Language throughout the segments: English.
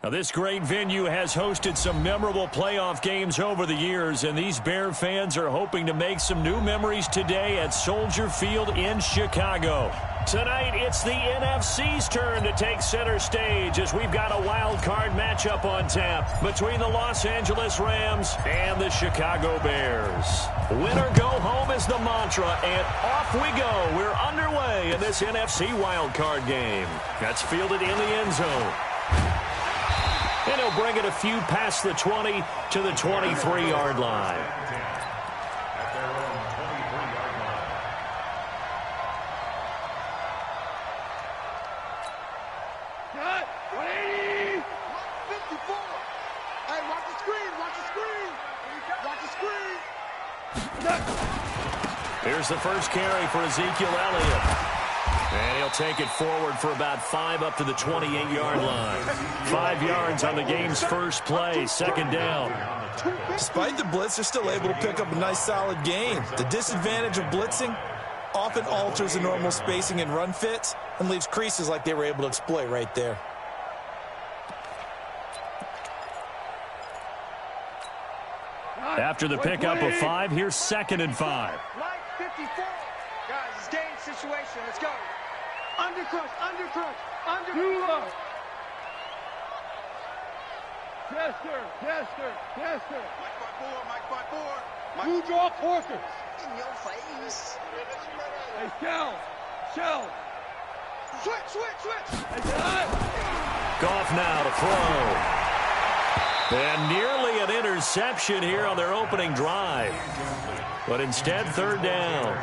Now, this great venue has hosted some memorable playoff games over the years, and these Bear fans are hoping to make some new memories today at Soldier Field in Chicago. Tonight, it's the NFC's turn to take center stage as we've got a wild card matchup on tap between the Los Angeles Rams and the Chicago Bears. Win or go home is the mantra, and off we go. We're underway in this NFC wild card game. That's fielded in the end zone. And he'll bring it a few past the 20 to the 23-yard line. Here's the first carry for Ezekiel Elliott. And he'll take it forward for about 5 up to the 28-yard line. 5 yards on the game's first play, second down. Despite the blitz, they're still able to pick up a nice, solid gain. The disadvantage of blitzing often alters the normal spacing and run fits and leaves creases like they were able to exploit right there. After the pickup of 5, here's 2nd and 5. Line 54. Guys, it's game situation. Let's go. Undercrush, undercrush, undercrush. Chester, Chester, Chester. Mike by four. Who draw Corkers? In your face. Hey, Shell. Switch. Goff now to throw. And nearly an interception here on their opening drive. But instead, 3rd down.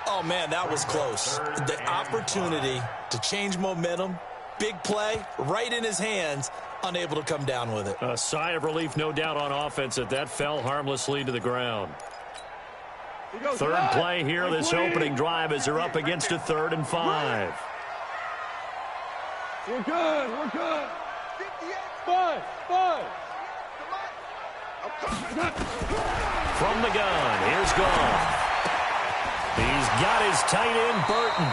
Oh, man, that was close. The opportunity to change momentum, big play, right in his hands, unable to come down with it. A sigh of relief, no doubt, on offense that fell harmlessly to the ground. 3rd play here, this opening drive, as they're up against a 3rd and 5. We're good. 5. From the gun, here's Goff. He's got his tight end, Burton.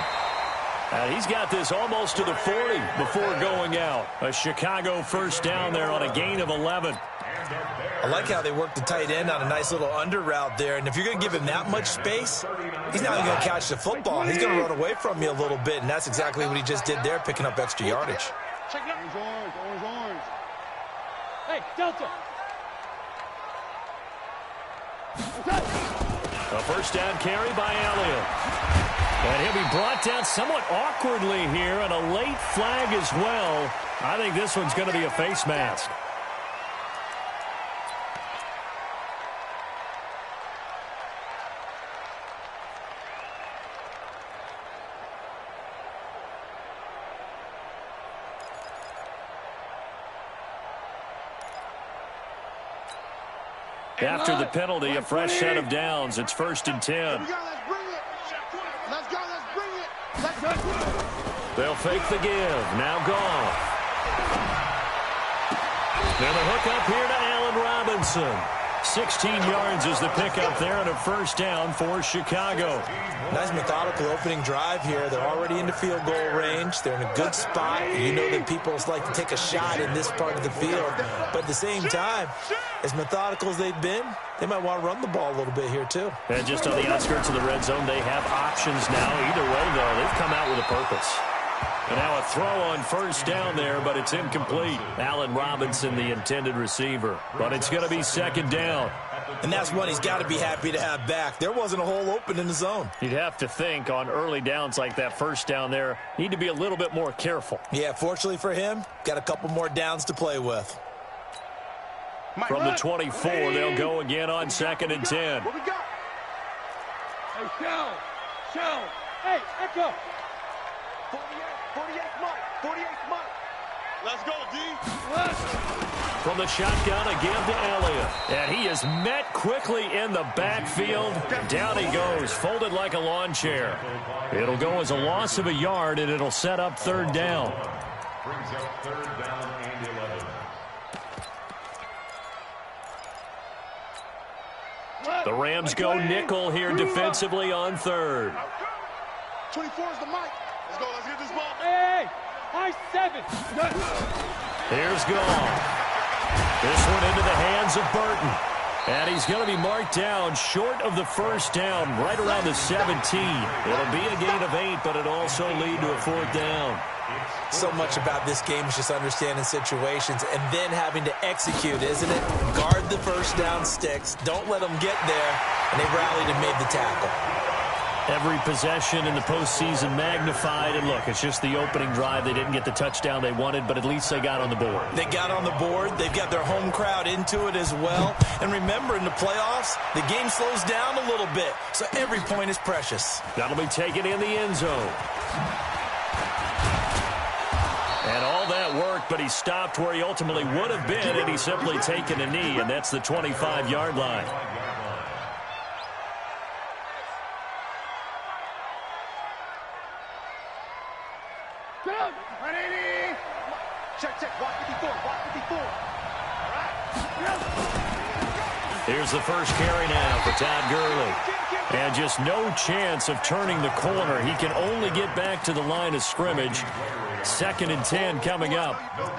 And he's got this almost to the 40 before going out. A Chicago first down there on a gain of 11. I like how they work the tight end on a nice little under route there. And if you're going to give him that much space, he's not even going to catch the football. He's going to run away from you a little bit, and that's exactly what he just did there, picking up extra yardage. Check it out. Orange. Hey, Delta. A first down carry by Elliott. And he'll be brought down somewhat awkwardly here, and a late flag as well. I think this one's going to be a face mask. After the penalty, a fresh set of downs. It's 1st and 10. Let's bring it. They'll fake the give. Now Goff. Now the hook up here to Allen Robinson. 16 yards is the pickup there, and a first down for Chicago. Nice methodical opening drive here. They're already into field goal range. They're in a good spot. You know that people like to take a shot in this part of the field. But at the same time, as methodical as they've been, they might want to run the ball a little bit here too. And just on the outskirts of the red zone, they have options now. Either way, though, they've come out with a purpose. And now a throw on first down there, but it's incomplete. Allen Robinson, the intended receiver. But it's going to be 2nd down. And that's one he's got to be happy to have back. There wasn't a hole open in the zone. You'd have to think on early downs like that first down there, need to be a little bit more careful. Yeah, fortunately for him, got a couple more downs to play with. From the 24, they'll go again on 2nd and 10. What we got? Hey, Shell. Hey, Echo. 48 Mike. Let's go, D. From the shotgun, again to Elliott. And he is met quickly in the backfield. Down he goes, folded like a lawn chair. It'll go as a loss of a yard, and it'll set up 3rd down. Brings up 3rd down and 11. The Rams go nickel here defensively on 3rd. 24 is the mic. Let's go. Let's get this ball. Hey, high 7. Here's Gall. This one into the hands of Burton. And he's going to be marked down short of the first down, right around the 17. It'll be a gain of 8, but it'll also lead to a 4th down. So much about this game is just understanding situations and then having to execute, isn't it? Guard the first down sticks. Don't let them get there. And they rallied and made the tackle. Every possession in the postseason magnified. And look, it's just the opening drive. They didn't get the touchdown they wanted, but at least they got on the board. They got on the board. They've got their home crowd into it as well. And remember, in the playoffs, the game slows down a little bit. So every point is precious. That'll be taken in the end zone. And all that worked, but he stopped where he ultimately would have been, and he's simply taken a knee, and that's the 25-yard line. Check, walk 54, walk 54. All right. Here's the first carry now for Todd Gurley. And just no chance of turning the corner. He can only get back to the line of scrimmage. 2nd and 10 coming up. Brings up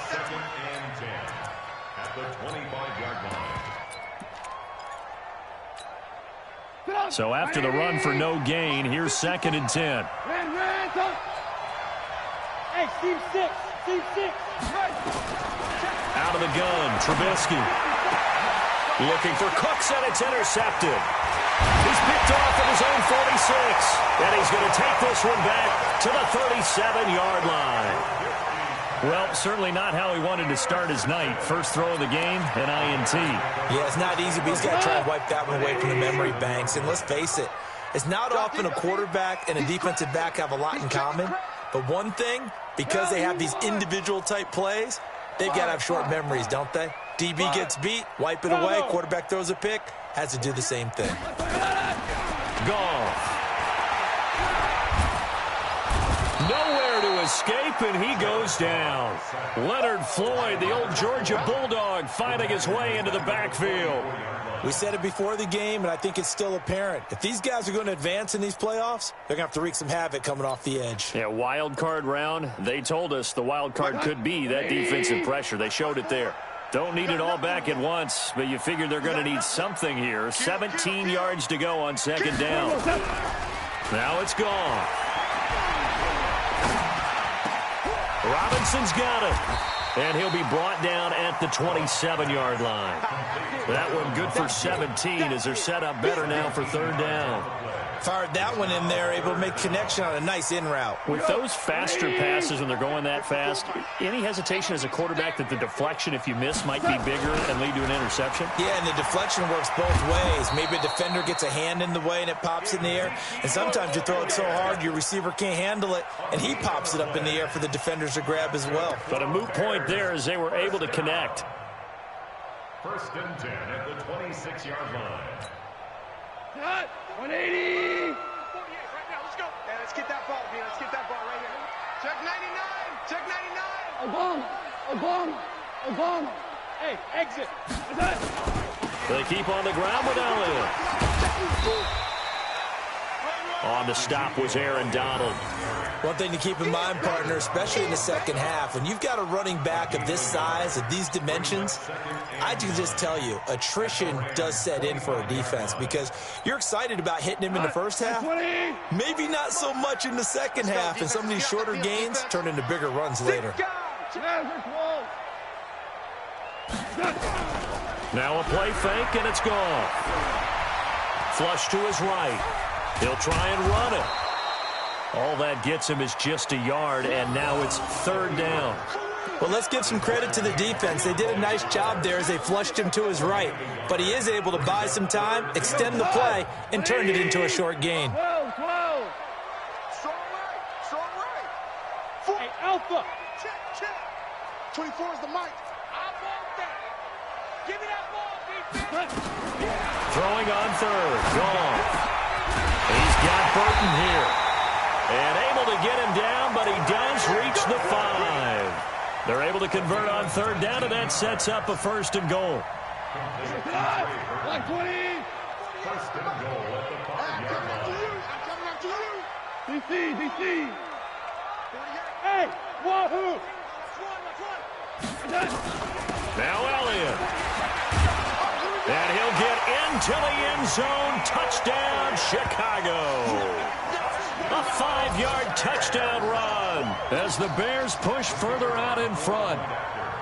2nd and 10 at the 25-yard line. So after the run for no gain, here's 2nd and 10. Hey, Steve 6. Out of the gun, Trubisky. Looking for Cooks, and it's intercepted. He's picked off at his own 46. And he's going to take this one back to the 37-yard line. Well, certainly not how he wanted to start his night. First throw of the game, an INT. Yeah, it's not easy, but he's got to try and wipe that one away from the memory banks. And let's face it, it's not often a quarterback and a defensive back have a lot in common. But one thing, because they have these individual type plays, they've got to have short memories, don't they? DB gets beat, wipe it away, quarterback throws a pick, has to do the same thing. Goff. Nowhere to escape, and he goes down. Leonard Floyd, the old Georgia Bulldog, fighting his way into the backfield. We said it before the game, and I think it's still apparent. If these guys are going to advance in these playoffs, they're going to have to wreak some havoc coming off the edge. Yeah, wild card round. They told us the wild card could be that defensive pressure. They showed it there. Don't need it all back at once, but you figure they're going to need something here. 17 yards to go on 2nd down. Now it's gone. Robinson's got it. And he'll be brought down at the 27-yard line. That one good for 17 as they're set up better now for 3rd down. Fired that one in there, able to make connection on a nice in route. With those faster passes when they're going that fast, any hesitation as a quarterback that the deflection, if you miss, might be bigger and lead to an interception? Yeah, and the deflection works both ways. Maybe a defender gets a hand in the way and it pops in the air. And sometimes you throw it so hard your receiver can't handle it, and he pops it up in the air for the defenders to grab as well. But a moot point there as they were able to connect. 1st and 10 at the 26-yard line. 180. 48 right now. Let's go. Hey, let's get that ball, man. Let's get that ball right here. Check 99. Check 99. Obama. Hey, exit. They keep on the ground with Elliott. On the stop was Aaron Donald. One thing to keep in mind, partner, especially in the second half, when you've got a running back of this size, of these dimensions, I can just tell you, attrition does set in for a defense because you're excited about hitting him in the first half. Maybe not so much in the second half, and some of these shorter gains turn into bigger runs later. Now a play fake, and it's gone. Flush to his right. He'll try and run it. All that gets him is just a yard, and now it's 3rd down. Well, let's give some credit to the defense. They did a nice job there as they flushed him to his right. But he is able to buy some time, extend the play, and turn it into a short gain. 12. Strong right. Hey, Alpha. Check. 24 is the mic. I want that. Give me that ball, defense. Throwing on 3rd. Gone. He's got Burton here. And able to get him down, but he does reach the 5. They're able to convert on 3rd down, and that sets up a 1st and goal. 120. 1st and goal at the 5-yard line. DC. Hey, wahoo. Now Elliott. And he'll get into the end zone. Touchdown, Chicago. A 5-yard touchdown run as the Bears push further out in front.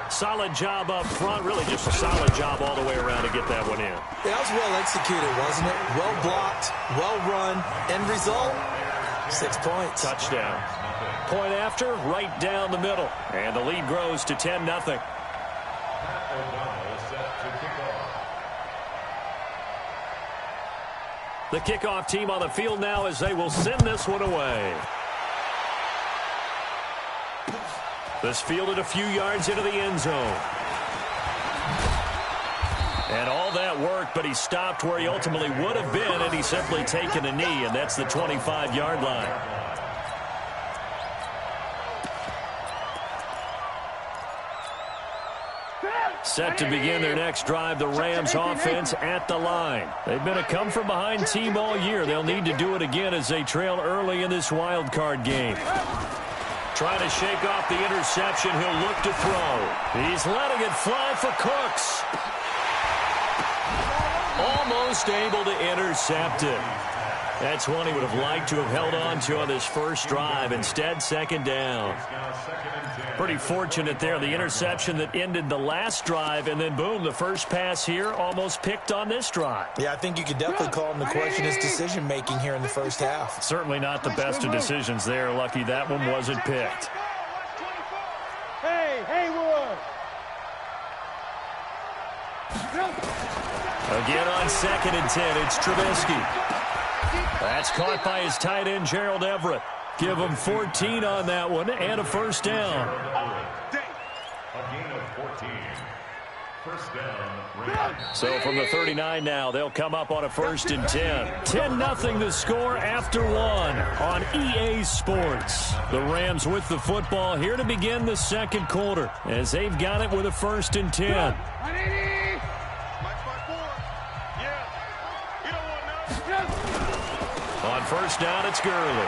Solid job up front. Really just a solid job all the way around to get that one in. Yeah, that was well executed, wasn't it? Well blocked, well run. End result, 6 points. Touchdown. Point after, right down the middle. And the lead grows to 10-0. The kickoff team on the field now as they will send this one away. This fielded a few yards into the end zone. And all that worked, but he stopped where he ultimately would have been, and he's simply taken a knee, and that's the 25-yard line. Set to begin their next drive, the Rams offense at the line. They've been a come-from-behind team all year. They'll need to do it again as they trail early in this wild card game. Trying to shake off the interception. He'll look to throw. He's letting it fly for Cooks. Almost able to intercept it. That's one he would have liked to have held on to on this first drive. Instead, second down. Pretty fortunate there. The interception that ended the last drive, and then, boom, the first pass here almost picked on this drive. Yeah, I think you could definitely call him to question his decision-making here in the first half. Certainly not the best of decisions there. Lucky that one wasn't picked. Hey, Haywood! Again on 2nd and 10, it's Trubisky. That's caught by his tight end, Gerald Everett. Give him 14 on that one and a first down. A gain of 14. First down. So from the 39 now, they'll come up on a 1st and 10. 10-0 the score after one on EA Sports. The Rams with the football here to begin the second quarter as they've got it with a 1st and 10. On first down, it's Gurley.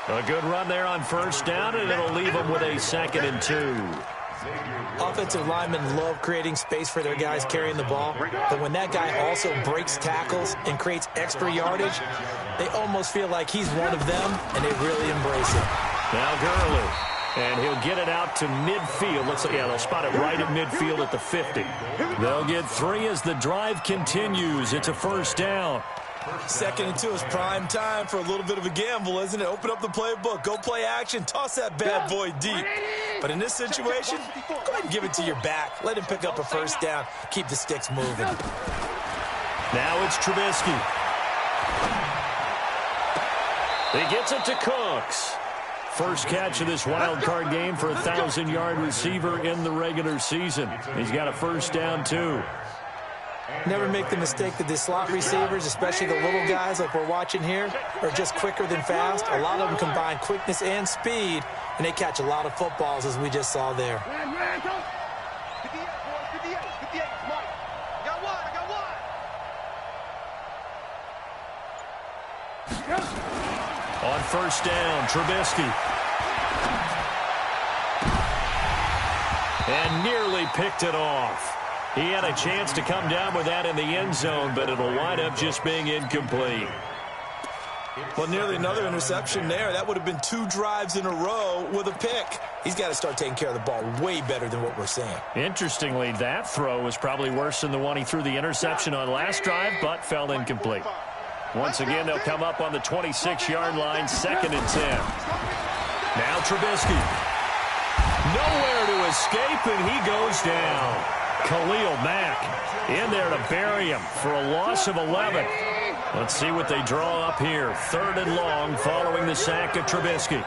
A good run there on first down, and it'll leave them with a 2nd and 2. Offensive linemen love creating space for their guys carrying the ball, but when that guy also breaks tackles and creates extra yardage, they almost feel like he's one of them, and they really embrace it. Now Gurley, and he'll get it out to midfield. Looks like, yeah, they'll spot it right at midfield at the 50. They'll get 3 as the drive continues. It's a first down. 2nd and 2 is prime time for a little bit of a gamble, isn't it? Open up the playbook, go play action, toss that bad boy deep. But in this situation, go ahead and give it to your back. Let him pick up a first down. Keep the sticks moving. Now it's Trubisky. He gets it to Cooks. First catch of this wild card game for a 1,000-yard receiver in the regular season. He's got a first down, too. Never make the mistake that the slot receivers, especially the little guys like we're watching here, are just quicker than fast. A lot of them combine quickness and speed, and they catch a lot of footballs, as we just saw there. On first down, Trubisky. And nearly picked it off. He had a chance to come down with that in the end zone, but it'll wind up just being incomplete. Well, nearly another interception there. That would have been 2 drives in a row with a pick. He's got to start taking care of the ball way better than what we're seeing. Interestingly, that throw was probably worse than the one he threw the interception on last drive, but fell incomplete. Once again, they'll come up on the 26-yard line, 2nd and 10. Now Trubisky. Nowhere to escape, and he goes down. Khalil Mack in there to bury him for a loss of 11. Let's see what they draw up here. 3rd and long following the sack of Trubisky.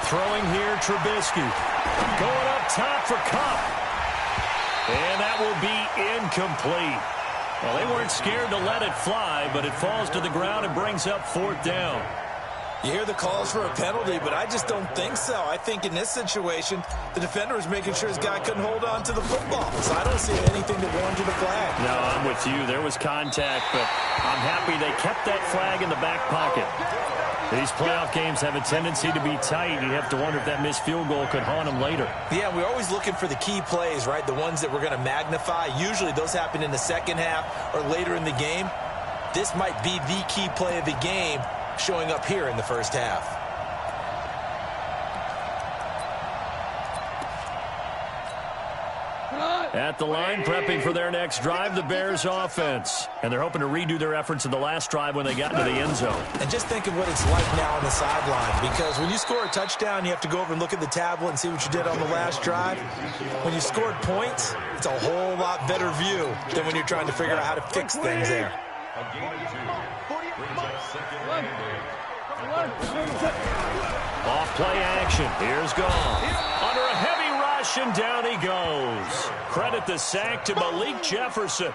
Throwing here, Trubisky. Going up top for Kupp. And that will be incomplete. Well, they weren't scared to let it fly, but it falls to the ground and brings up 4th down. You hear the calls for a penalty, but I just don't think so. I think in this situation, the defender was making sure his guy couldn't hold on to the football. So I don't see anything that warranted a flag. No, I'm with you. There was contact, but I'm happy they kept that flag in the back pocket. These playoff games have a tendency to be tight. You have to wonder if that missed field goal could haunt them later. Yeah, we're always looking for the key plays, right? The ones that we're going to magnify. Usually those happen in the second half or later in the game. This might be the key play of the game showing up here in the first half. At the line, prepping for their next drive, the Bears offense. And they're hoping to redo their efforts in the last drive when they got into the end zone. And just think of what it's like now on the sideline, because when you score a touchdown, you have to go over and look at the tablet and see what you did on the last drive. When you scored points, it's a whole lot better view than when you're trying to figure out how to fix things there. A gain of 2. Brings up second and 8. Off play action. Here's Goff. Under a heavy rush, and down he goes. Credit the sack to Malik Jefferson.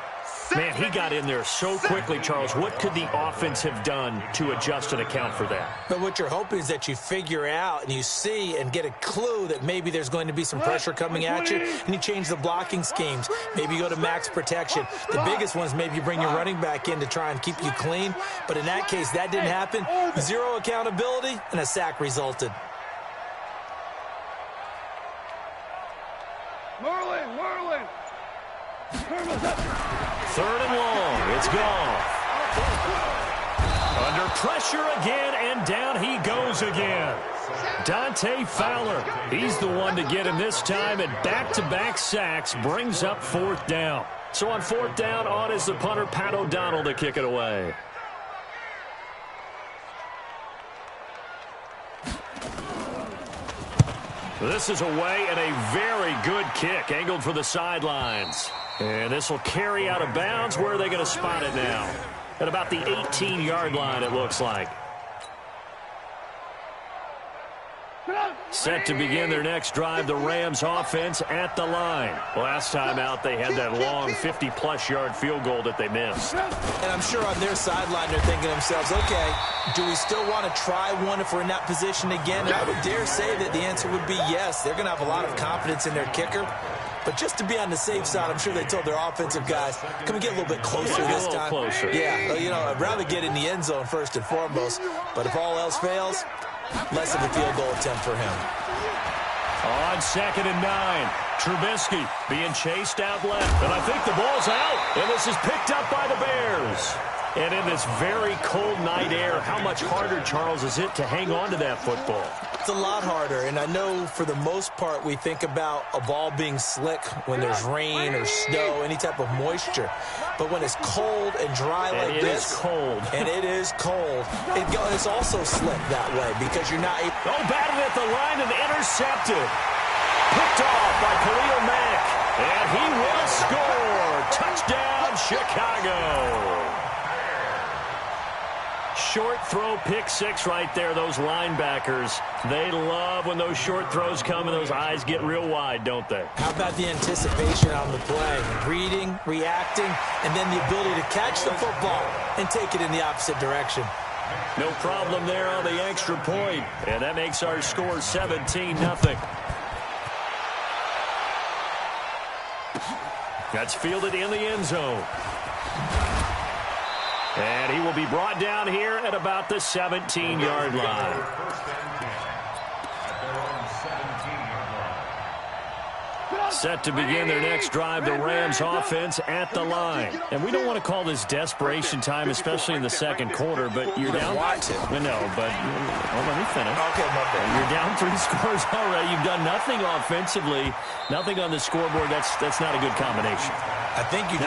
Man, he got in there so quickly, Charles. What could the offense have done to adjust and account for that? But what you're hoping is that you figure out and you see and get a clue that maybe there's going to be some pressure coming at you, and you change the blocking schemes. Maybe you go to max protection. The biggest one is maybe you bring your running back in to try and keep you clean. But in that case, that didn't happen. Zero accountability, and a sack resulted. Merlin. Third and long. It's Goff. Under pressure again, and down he goes again. Dante Fowler, he's the one to get him this time, and back-to-back sacks brings up fourth down. So on fourth down, on is the punter, Pat O'Donnell, to kick it away. This is away, and a very good kick, angled for the sidelines. And this will carry out of bounds. Where are they going to spot it now? At about the 18-yard line, it looks like. Set to begin their next drive, the Rams offense at the line. Last time out, they had that long 50-plus yard field goal that they missed. And I'm sure on their sideline they're thinking to themselves, okay, do we still want to try one if we're in that position again? And I would dare say that the answer would be yes. They're going to have a lot of confidence in their kicker. But just to be on the safe side, I'm sure they told their offensive guys, can we get a little bit closer this time? Closer. Yeah, you know, I'd rather get in the end zone first and foremost. But if all else fails, less of a field goal attempt for him. On 2nd and 9, Trubisky being chased out left. And I think the ball's out. And this is picked up by the Bears. And in this very cold night air, how much harder, Charles, is it to hang on to that football? It's a lot harder, and I know for the most part we think about a ball being slick when there's rain or snow, any type of moisture. But when it's cold and dry like this, and it is cold, it's also slick that way because you're not able. Oh, batted at the line and intercepted. Picked off by Khalil Mack, and he will score. Touchdown, Chicago. Short throw, pick six right there. Those linebackers, they love when those short throws come and those eyes get real wide, don't they? How about the anticipation on the play? Reading, reacting, and then the ability to catch the football and take it in the opposite direction. No problem there on the extra point, and that makes our score 17-0. That's fielded in the end zone. And he will be brought down here at about the 17-yard line. Set to begin their next drive, the Rams offense at the line. And we don't want to call this desperation time, especially in the second quarter, but you're down. No, but let me finish. Okay, my bad. You're down 3 scores already. You've done nothing offensively, nothing on the scoreboard. That's not a good combination. I think you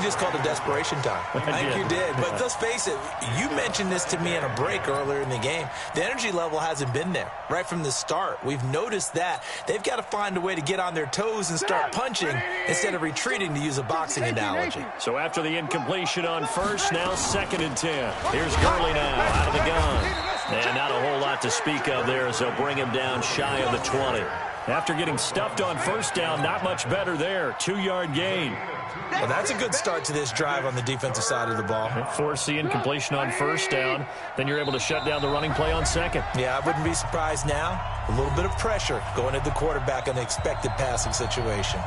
just called it desperation time. I think you did. But let's face it, you mentioned this to me in a break earlier in the game. The energy level hasn't been there right from the start. We've noticed that. They've got to find a way to get on their toes and start punching instead of retreating, to use a boxing analogy. So after the incompletion on first, now 2nd and 10. Here's Gurley now out of the gun. And not a whole lot to speak of there as they'll bring him down shy of the 20. After getting stuffed on first down, not much better there. 2-yard gain. Well, that's a good start to this drive on the defensive side of the ball. Forcing incompletion on first down. Then you're able to shut down the running play on second. Yeah, I wouldn't be surprised now. A little bit of pressure going at the quarterback in the expected passing situation.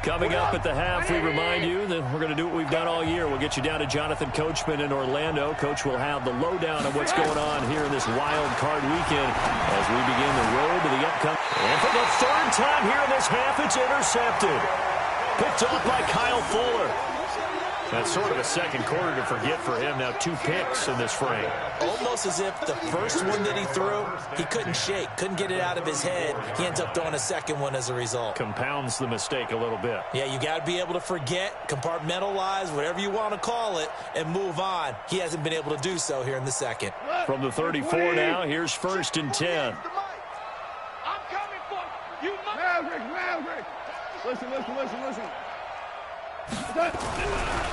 Coming up at the half, we remind you that we're going to do what we've done all year. We'll get you down to Jonathan Coachman in Orlando. Coach will have the lowdown of what's going on here in this wild card weekend as we begin the road to the upcoming. And for the third time here in this half, it's intercepted. Picked off by Kyle Fuller. That's sort of a second quarter to forget for him. Now 2 picks in this frame. Almost as if the first one that he threw, he couldn't shake, couldn't get it out of his head. He ends up throwing a second one as a result. Compounds the mistake a little bit. Yeah, you got to be able to forget, compartmentalize, whatever you want to call it, and move on. He hasn't been able to do so here in the second. From the 34 now, here's 1st and 10. I'm coming for you. Maverick. Listen.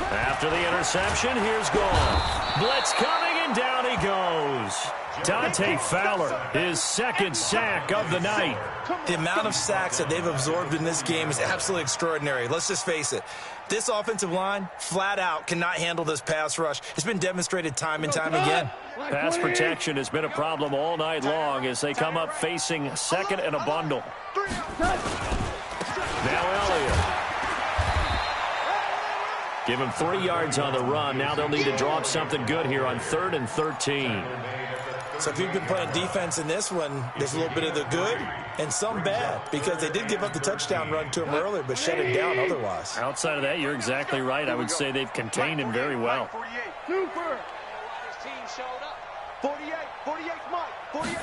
After the interception, here's gone. Blitz coming, and down he goes. Dante Fowler, his 2nd sack of the night. The amount of sacks that they've absorbed in this game is absolutely extraordinary. Let's just face it. This offensive line, flat out, cannot handle this pass rush. It's been demonstrated time and time again. Pass protection has been a problem all night long as they come up facing second and a bundle. Now Elliott. Give him 3 yards on the run. Now they'll need to draw up something good here on 3rd and 13. So if you've been playing defense in this one, there's a little bit of the good and some bad because they did give up the touchdown run to him earlier but shut him down otherwise. Outside of that, you're exactly right. I would say they've contained him very well. Super. His team showed up. 48, Mike. 48.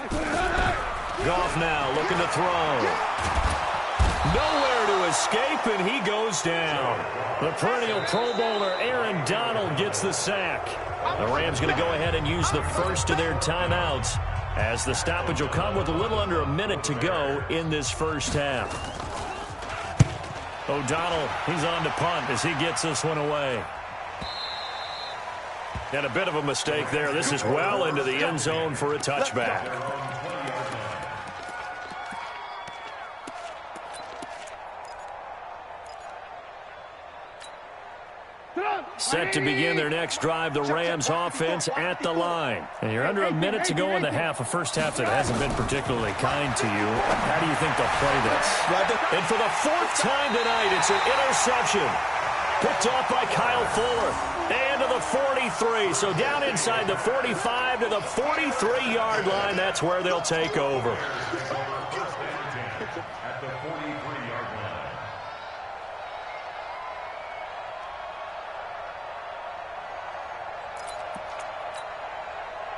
Goff now looking to throw. Nowhere to escape, and he goes down. The perennial Pro Bowler Aaron Donald gets the sack. The Rams going to go ahead and use the first of their timeouts as the stoppage will come with a little under a minute to go in this first half. O'Donnell, he's on to punt as he gets this one away. And a bit of a mistake there. This is well into the end zone for a touchback. Set to begin their next drive, the Rams offense at the line. And you're under a minute to go in the half, a first half that hasn't been particularly kind to you. How do you think they'll play this? Right. And for the 4th time tonight, it's an interception. Picked off by Kyle Fuller. And to the 43. So down inside the 45 to the 43-yard line. That's where they'll take over.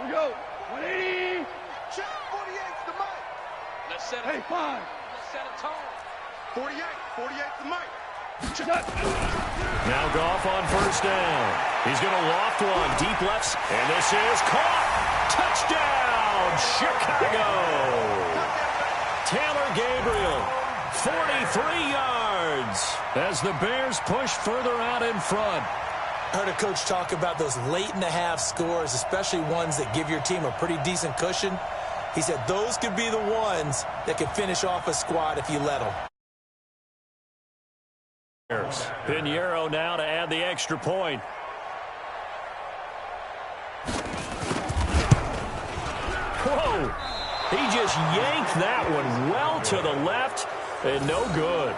We go. 180. Check 48's the mic. Let's set it. Hey, 5. Let's set a tone. 48 the mic. Now Goff on first down. He's going to loft one. Deep lefts. And this is caught. Touchdown, Chicago. Taylor Gabriel, 43 yards as the Bears push further out in front. I heard a coach talk about those late-in-the-half scores, especially ones that give your team a pretty decent cushion. He said those could be the ones that could finish off a squad if you let them. Pinheiro now to add the extra point. Whoa! He just yanked that one well to the left and no good.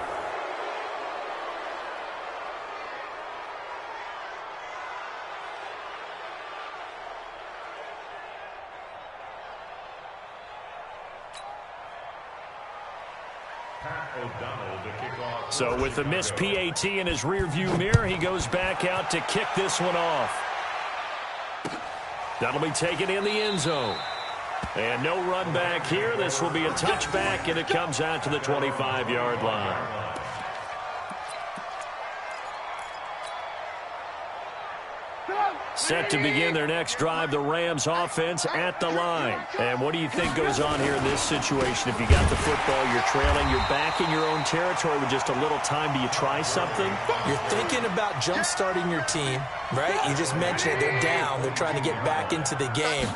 So with the missed PAT in his rearview mirror, he goes back out to kick this one off. That'll be taken in the end zone. And no run back here. This will be a touchback, and it comes out to the 25-yard line. Set to begin their next drive, the Rams offense at the line. And what do you think goes on here in this situation? If you got the football, you're trailing, you're back in your own territory with just a little time. Do you try something? You're thinking about jump-starting your team, right? You just mentioned it. They're down. They're trying to get back into the game.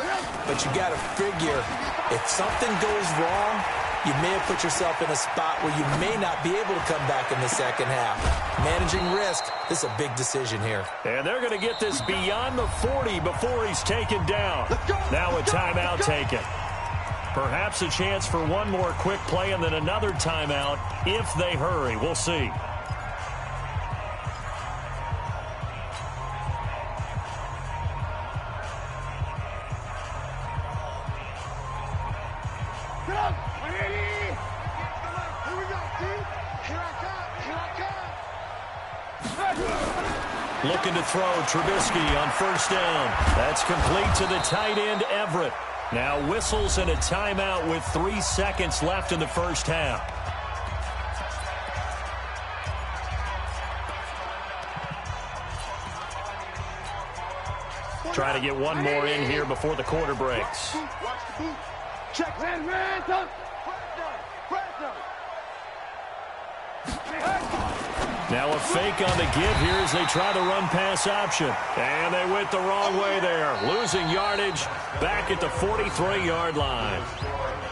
But you got to figure, if something goes wrong, you may have put yourself in a spot where you may not be able to come back in the second half. Managing risk, this is a big decision here. And they're going to get this beyond the 40 before he's taken down. Now a timeout taken. Perhaps a chance for one more quick play and then another timeout if they hurry. We'll see. Looking to throw, Trubisky on first down. That's complete to the tight end, Everett. Now whistles and a timeout with 3 seconds left in the first half. Trying to get one more in here before the quarter breaks. Check. Now a fake on the give here as they try the run-pass option. And they went the wrong way there. Losing yardage back at the 43-yard line.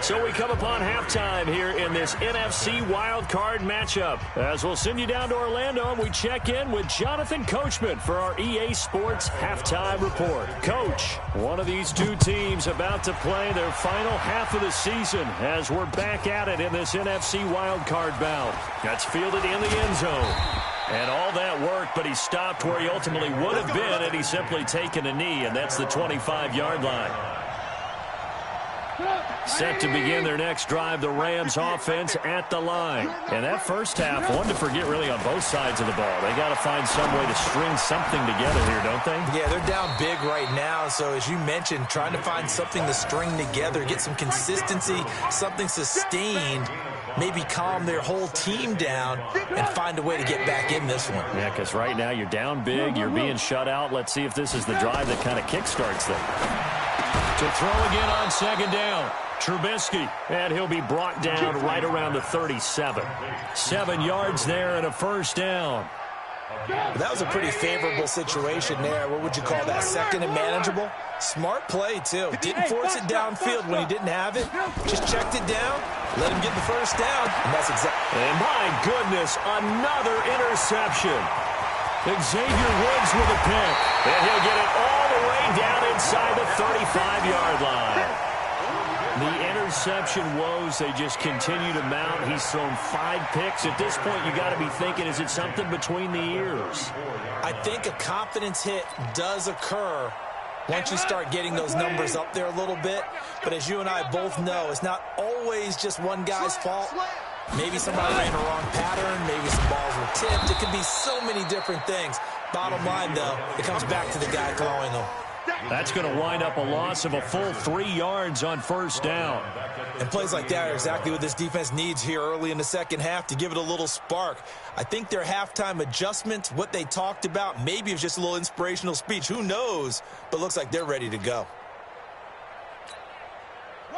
So we come upon halftime here in this NFC wildcard matchup. As we'll send you down to Orlando, and we check in with Jonathan Coachman for our EA Sports Halftime Report. Coach, one of these two teams about to play their final half of the season as we're back at it in this NFC wildcard bout. That's fielded in the end zone. And all that work, but he stopped where he ultimately would have been had he simply taken a knee, and that's the 25-yard line. Set to begin their next drive, the Rams offense at the line. And that first half, one to forget really on both sides of the ball. They got to find some way to string something together here, don't they? Yeah, they're down big right now. So as you mentioned, trying to find something to string together, get some consistency, something sustained, maybe calm their whole team down and find a way to get back in this one. Yeah, because right now you're down big, you're being shut out. Let's see if this is the drive that kind of kickstarts them. To throw again on second down. Trubisky, and he'll be brought down right around the 37. 7 yards there and a first down. That was a pretty favorable situation there. What would you call that? Second and manageable? Smart play, too. Didn't force it downfield when he didn't have it. Just checked it down, let him get the first down, and that's exactly. And my goodness, another interception. Xavier Woods with a pick, and he'll get it all the way down inside the 35-yard line. The interception woes, they just continue to mount. He's thrown 5 picks. At this point, you got to be thinking, is it something between the ears? I think a confidence hit does occur once you start getting those numbers up there a little bit. But as you and I both know, it's not always just one guy's fault. Maybe somebody ran a wrong pattern. Maybe some balls were tipped. It could be so many different things. Bottom line, though, it comes back to the guy throwing them. That's going to wind up a loss of a full 3 yards on first down. And plays like that are exactly what this defense needs here early in the second half to give it a little spark. I think their halftime adjustment, what they talked about, maybe it was just a little inspirational speech. Who knows? But looks like they're ready to go.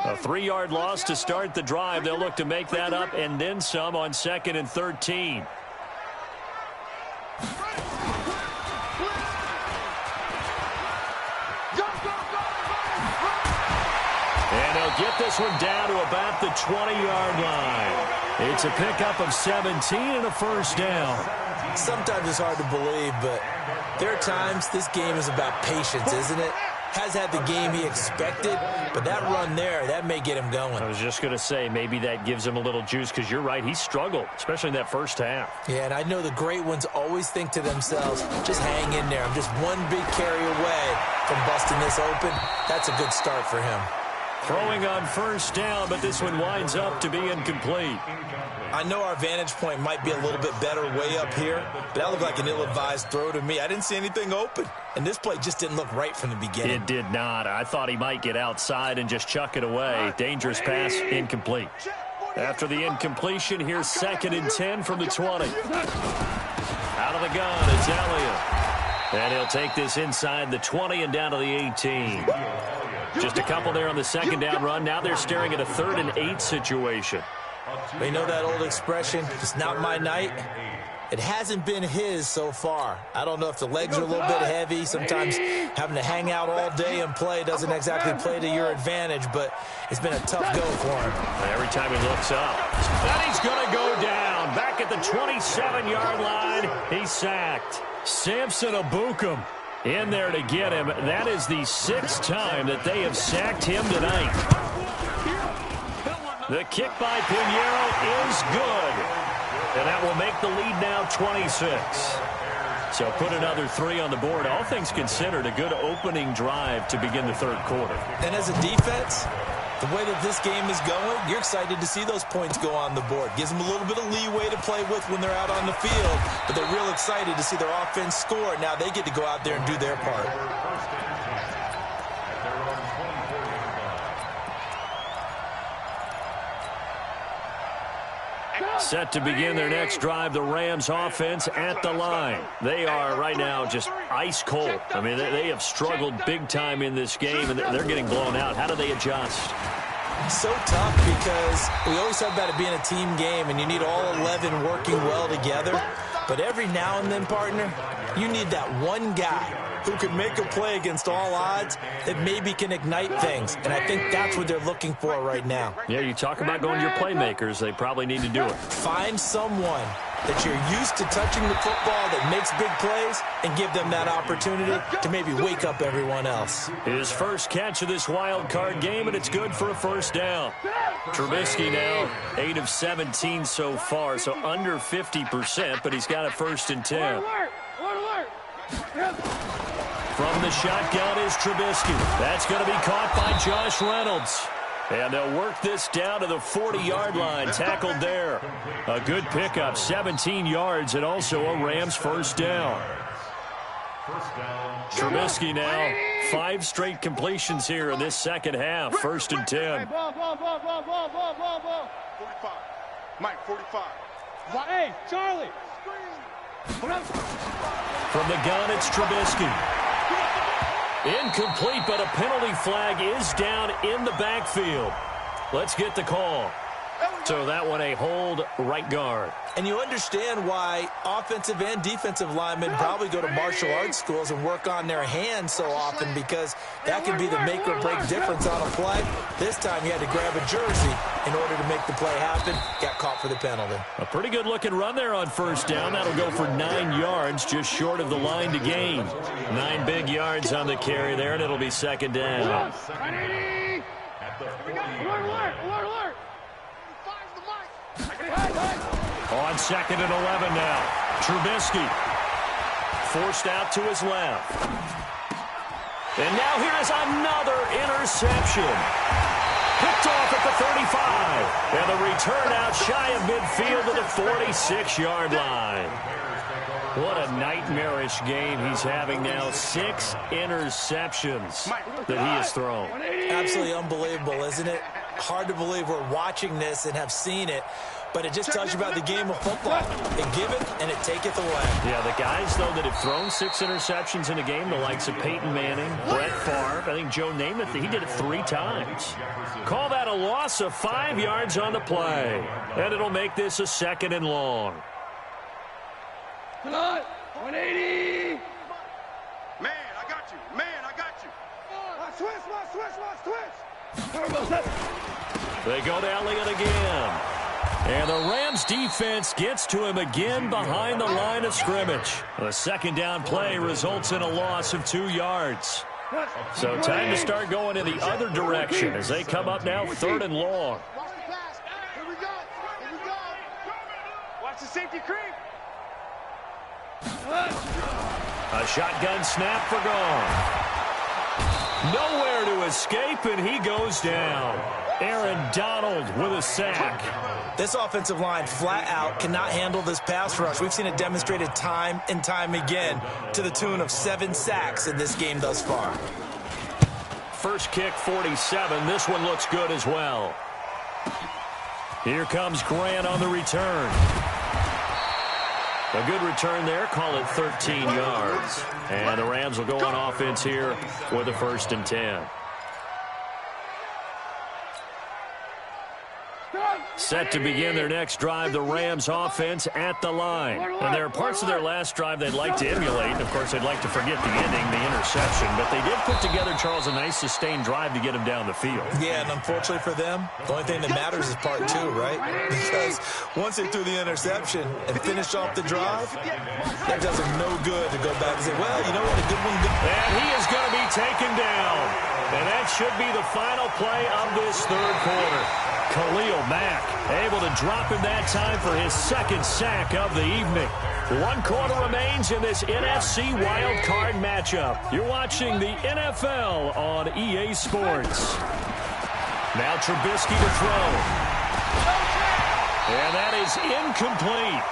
A 3-yard loss to start the drive. They'll look to make that up and then some on 2nd and 13. And they'll get this one down to about the 20-yard line. It's a pickup of 17 and a first down. Sometimes it's hard to believe, but there are times this game is about patience, isn't it? Has had the game he expected, but that run there, that may get him going. I was just going to say, maybe that gives him a little juice, because you're right, he struggled, especially in that first half. Yeah, and I know the great ones always think to themselves, just hang in there. I'm just one big carry away from busting this open. That's a good start for him. Throwing on first down, but this one winds up to be incomplete. I know our vantage point might be a little bit better way up here, but that looked like an ill-advised throw to me. I didn't see anything open, and this play just didn't look right from the beginning. It did not. I thought he might get outside and just chuck it away. Dangerous pass, incomplete. After the incompletion, here's 2nd and 10 from the 20. Out of the gun, it's Elliott. And he'll take this inside the 20 and down to the 18. Just a couple there on the second down run. Now they're staring at a 3rd and 8 situation. But you know that old expression, it's not my night? It hasn't been his so far. I don't know if the legs are a little bit heavy. Sometimes having to hang out all day and play doesn't exactly play to your advantage, but it's been a tough go for him. Every time he looks up, and he's going to go down. Back at the 27-yard line, he's sacked. Samson Abukum in there to get him. That is the 6th time that they have sacked him tonight. The kick by Pinheiro is good. And that will make the lead now 26. So put another 3 on the board. All things considered, a good opening drive to begin the 3rd quarter. And as a defense, the way that this game is going, you're excited to see those points go on the board. Gives them a little bit of leeway to play with when they're out on the field. But they're real excited to see their offense score. Now they get to go out there and do their part. Set to begin their next drive, the Rams offense at the line. They are right now just ice cold. I mean, they have struggled big time in this game, and they're getting blown out. How do they adjust? So tough because we always talk about it being a team game, and you need all 11 working well together. But every now and then, partner, you need that one guy who can make a play against all odds that maybe can ignite things. And I think that's what they're looking for right now. Yeah, you talk about going to your playmakers. They probably need to do it. Find someone that you're used to touching the football that makes big plays and give them that opportunity to maybe wake up everyone else. His first catch of this wild card game, and it's good for a 1st down. Trubisky now 8 of 17 so far, so under 50%, but he's got a 1st and 10. From the shotgun is Trubisky. That's going to be caught by Josh Reynolds. And they'll work this down to the 40-yard line. Tackled there. A good pickup, 17 yards, and also a Rams 1st down. Trubisky now 5 straight completions here in this second half. 1st and 10. Ball. 45. Mike, 45. Hey, Charlie. From the gun, it's Trubisky. Incomplete, but a penalty flag is down in the backfield. Let's get the call. So that one a hold right guard. And you understand why offensive and defensive linemen probably go to martial arts schools and work on their hands so often, because that can be the make or break difference on a play. This time you had to grab a jersey in order to make the play happen. Got caught for the penalty. A pretty good looking run there on 1st down. That'll go for 9 yards, just short of the line to gain. 9 big yards on the carry there, and it'll be 2nd down. On 2nd and 11 now. Trubisky forced out to his left. And now here is another interception. Picked off at the 35. And the return out shy of midfield to the 46-yard line. What a nightmarish game he's having now. 6 interceptions that he has thrown. Absolutely unbelievable, isn't it? Hard to believe we're watching this and have seen it. But it just tells you about the game of football. It giveth and it taketh away. Yeah, the guys, though, that have thrown 6 interceptions in a game, the likes of Peyton Manning, Brett Favre, I think Joe Namath, he did it 3 times. Call that a loss of 5 yards on the play. And it'll make this a 2nd and long. 180. Man, I got you. Switch. They go to Elliott again. And the Rams defense gets to him again behind the line of scrimmage. A 2nd down play results in a loss of 2 yards. So time to start going in the other direction as they come up now 3rd and long. Here we go. Watch the safety creep. A shotgun snap for gone. Nowhere to escape, and he goes down. Aaron Donald with a sack. This offensive line flat out cannot handle this pass rush. We've seen it demonstrated time and time again to the tune of 7 sacks in this game thus far. First kick, 47. This one looks good as well. Here comes Grant on the return. A good return there. Call it 13 yards. And the Rams will go on offense here with a 1st and 10. Set to begin their next drive, the Rams offense at the line. And there are parts of their last drive they'd like to emulate. Of course, they'd like to forget the ending, the interception. But they did put together, Charles, a nice sustained drive to get him down the field. Yeah, and unfortunately for them, the only thing that matters is part 2, right? Because once they threw the interception and finished off the drive, that does them no good to go back and say, well, you know what, a good one. And he is going to be taken down. And that should be the final play of this 3rd quarter. Khalil Mack able to drop him that time for his 2nd sack of the evening. 1 quarter remains in this NFC wildcard matchup. You're watching the NFL on EA Sports. Now Trubisky to throw. And that is incomplete.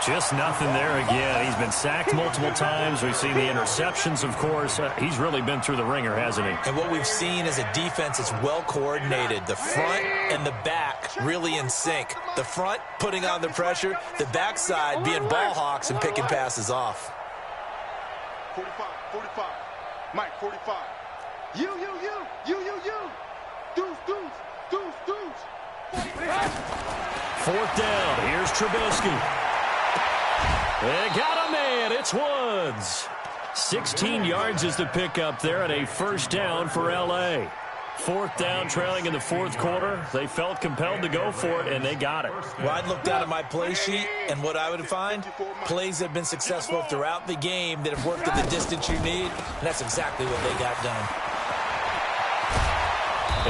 Just nothing there again. He's been sacked multiple times. We've seen the interceptions, of course. He's really been through the ringer, hasn't he? And what we've seen is a defense that's well coordinated. The front and the back really in sync. The front putting on the pressure, the backside being ball hawks and picking passes off. 45, 45. Mike, 45. You. Deuce. 4th down. Here's Trubisky. They got a man. It's Woods. 16 yards is the pickup there, and a 1st down for L.A. 4th down, trailing in the 4th quarter. They felt compelled to go for it, and they got it. Well, I'd look down at my play sheet, and what I would find, plays that have been successful throughout the game that have worked at the distance you need, and that's exactly what they got done.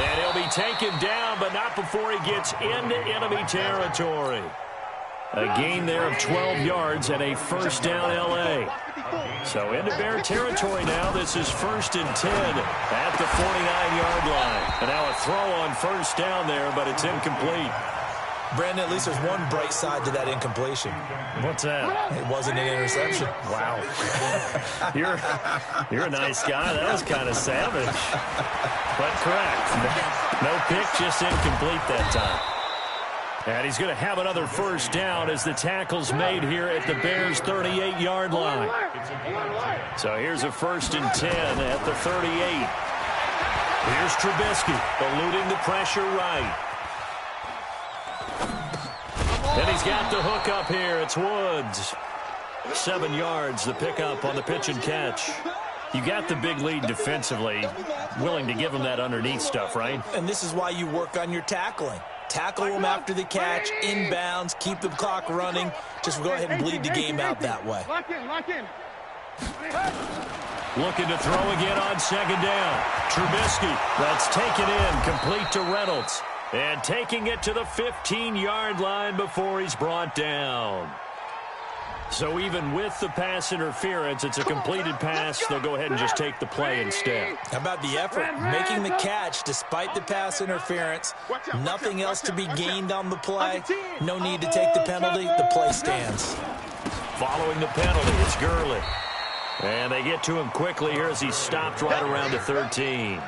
And he'll be taken down, but not before he gets into enemy territory. A gain there of 12 yards and a 1st down L.A. So into Bear territory now. This is 1st and 10 at the 49-yard line. And now a throw on 1st down there, but it's incomplete. Brandon, at least there's one bright side to that incompletion. What's that? It wasn't an interception. Wow. You're a nice guy. That was kind of savage. But correct. No pick, just incomplete that time. And he's going to have another 1st down as the tackle's made here at the Bears' 38-yard line. So here's a 1st and 10 at the 38. Here's Trubisky eluding the pressure right. And he's got the hook up here. It's Woods. 7 yards, the pickup on the pitch and catch. You got the big lead defensively. Willing to give him that underneath stuff, right? And this is why you work on your tackling. Tackle them after the catch, inbounds, keep the clock running. Just go ahead and bleed the game out that way. Lock in. Looking to throw again on 2nd down. Trubisky, that's taken in, complete to Reynolds. And taking it to the 15-yard line before he's brought down. So even with the pass interference, it's a completed pass. They'll go ahead and just take the play instead. How about the effort? Making the catch despite the pass interference. Nothing else to be gained on the play. No need to take the penalty. The play stands. Following the penalty, it's Gurley. And they get to him quickly here as he's stopped right around the 13.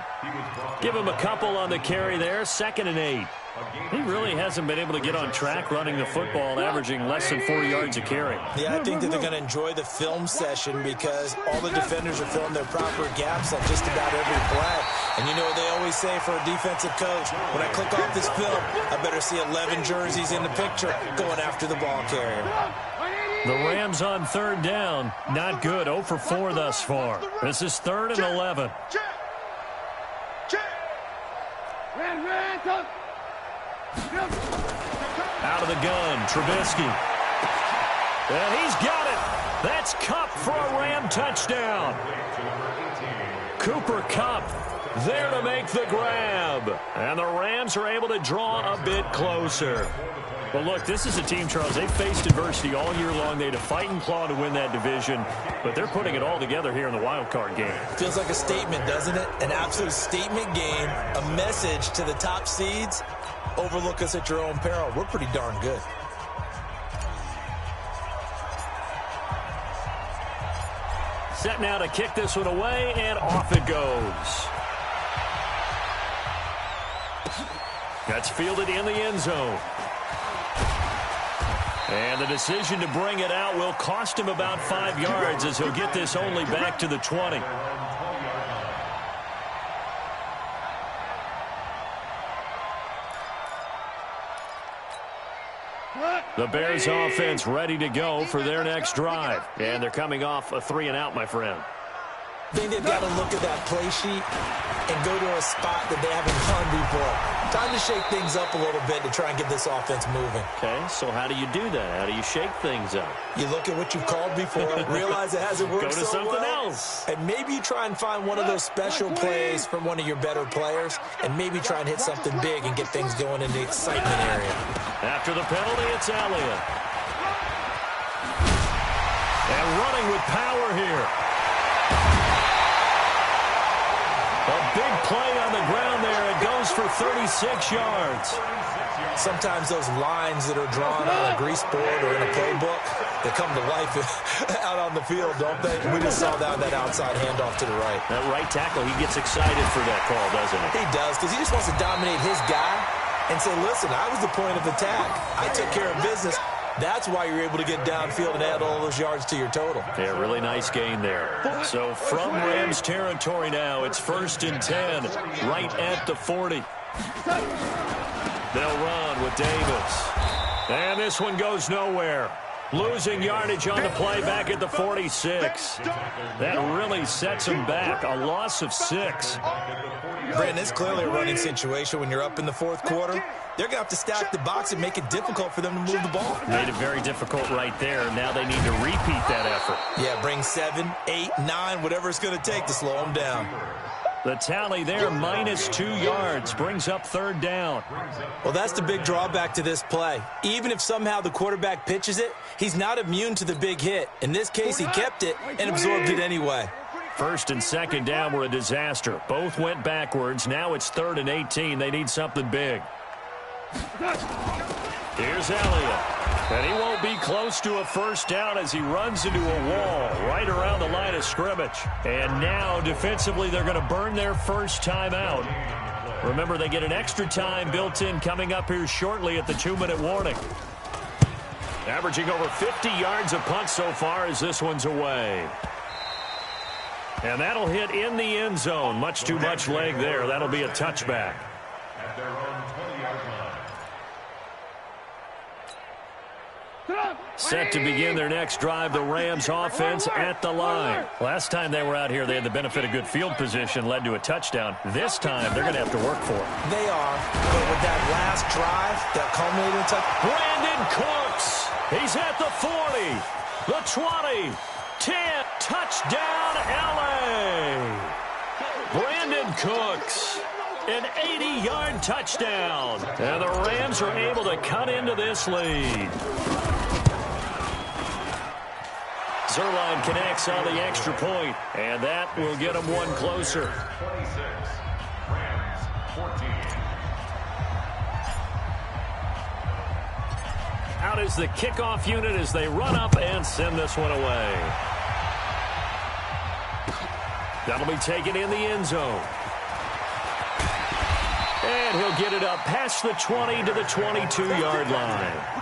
Give him a couple on the carry there. 2nd and 8. He really hasn't been able to get on track running the football, averaging less than 40 yards a carry. Yeah, I think that they're going to enjoy the film session because all the defenders are filling their proper gaps on just about every play. And you know what they always say for a defensive coach? When I click off this film, I better see 11 jerseys in the picture going after the ball carrier. The Rams on 3rd down. Not good. 0 for 4 thus far. This is 3rd and 11. Out of the gun, Trubisky. And he's got it. That's Kupp for a Ram touchdown. Cooper Kupp there to make the grab. And the Rams are able to draw a bit closer. Well, look, this is a team, Charles. They've faced adversity all year long. They had to fight and claw to win that division, but they're putting it all together here in the wild card game. Feels like a statement, doesn't it? An absolute statement game, a message to the top seeds. Overlook us at your own peril. We're pretty darn good. Set now to kick this one away, and off it goes. That's fielded in the end zone. And the decision to bring it out will cost him about 5 yards as he'll get this only back to the 20. The Bears offense ready to go for their next drive. And they're coming off a 3-and-out, my friend. I think they've got to look at that play sheet and go to a spot that they haven't gone before. Time to shake things up a little bit to try and get this offense moving. Okay, so how do you do that? How do you shake things up? You look at what you've called before, realize it hasn't worked so well. Go to something else. And maybe you try and find one of those special plays from one of your better players, and maybe try and hit something big and get things going in the excitement area. After the penalty, it's Elliott. And running with power here. A big play on the ground there. It goes for 36 yards. Sometimes those lines that are drawn on a grease board or in a playbook, they come to life out on the field, don't they? We just saw that outside handoff to the right. That right tackle, he gets excited for that call, doesn't he? He does, because he just wants to dominate his guy and say, listen, I was the point of attack. I took care of business. That's why you're able to get downfield and add all those yards to your total. Yeah, really nice gain there. So from Rams territory now, it's 1st and 10, right at the 40. They'll run with Davis. And this one goes nowhere. Losing yardage on the play back at the 46. That really sets them back. A loss of 6. Brandon, it's clearly a running situation when you're up in the 4th quarter. They're going to have to stack the box and make it difficult for them to move the ball. Made it very difficult right there. Now they need to repeat that effort. Yeah, bring 7, 8, 9, whatever it's going to take to slow them down. The tally there, minus 2 yards, brings up 3rd down. Well, that's the big drawback to this play. Even if somehow the quarterback pitches it, he's not immune to the big hit. In this case, he kept it and absorbed it anyway. 1st and 2nd down were a disaster. Both went backwards. Now it's 3rd and 18. They need something big. Here's Elliott. And he won't be close to a 1st down as he runs into a wall right around the line of scrimmage. And now, defensively, they're going to burn their first time out. Remember, they get an extra time built in coming up here shortly at the 2-minute warning. Averaging over 50 yards a punt so far as this one's away. And that'll hit in the end zone. Much too much leg there. That'll be a touchback. At their own 20-yard line. Set to begin their next drive, the Rams offense at the line. Last time they were out here, they had the benefit of good field position, led to a touchdown. This time, they're going to have to work for it. They are, but with that last drive, that culminating touchdown. Brandon Cooks, he's at the 40, the 20, 10, touchdown, L.A. Brandon Cooks, an 80-yard touchdown. And the Rams are able to cut into this lead. Zerline connects on the extra point, and that will get them one closer. 26, Rams 14. Out is the kickoff unit as they run up and send this one away. That'll be taken in the end zone. And he'll get it up past the 20 to the 22-yard line.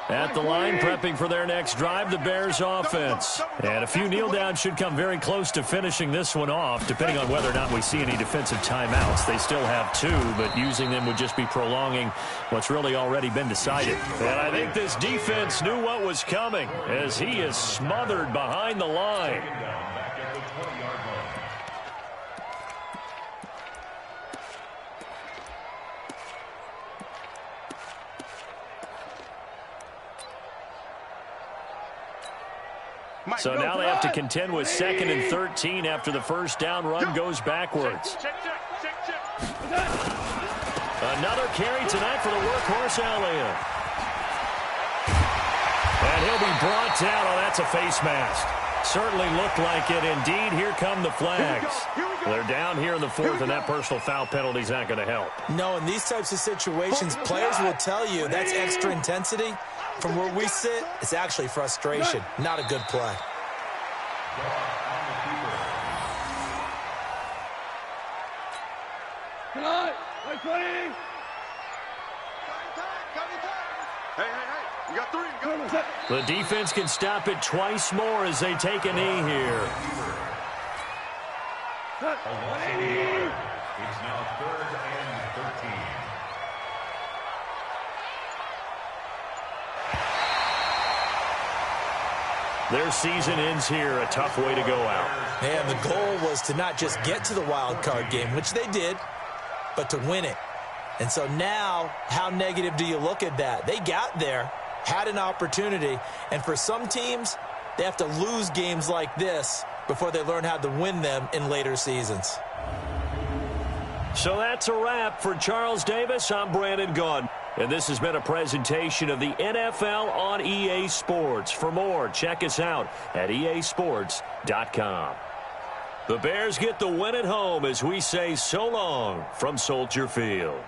At the line, prepping for their next drive, the Bears offense. And a few kneel downs should come very close to finishing this one off, depending on whether or not we see any defensive timeouts. They still have 2, but using them would just be prolonging what's really already been decided. And I think this defense knew what was coming as he is smothered behind the line. So now they have to contend with 2nd and 13 after the first down run goes backwards. Another carry tonight for the workhorse Elliott. And he'll be brought down. Oh, that's a face mask. Certainly looked like it. Indeed, here come the flags. They're down here in the 4th, and that personal foul penalty is not going to help. No, in these types of situations, players will tell you that's extra intensity. From where we sit, it's actually frustration. Not a good play. Hey, you got 3. Go. The defense can stop it twice more as they take a knee here. It's now 3rd and 13. Their season ends here. A tough way to go out. And the goal was to not just get to the wild card game, which they did, but to win it. And so now, how negative do you look at that? They got there, had an opportunity, and for some teams, they have to lose games like this before they learn how to win them in later seasons. So that's a wrap for Charles Davis. I'm Brandon Gaudin. And this has been a presentation of the NFL on EA Sports. For more, check us out at easports.com. The Bears get the win at home as we say so long from Soldier Field.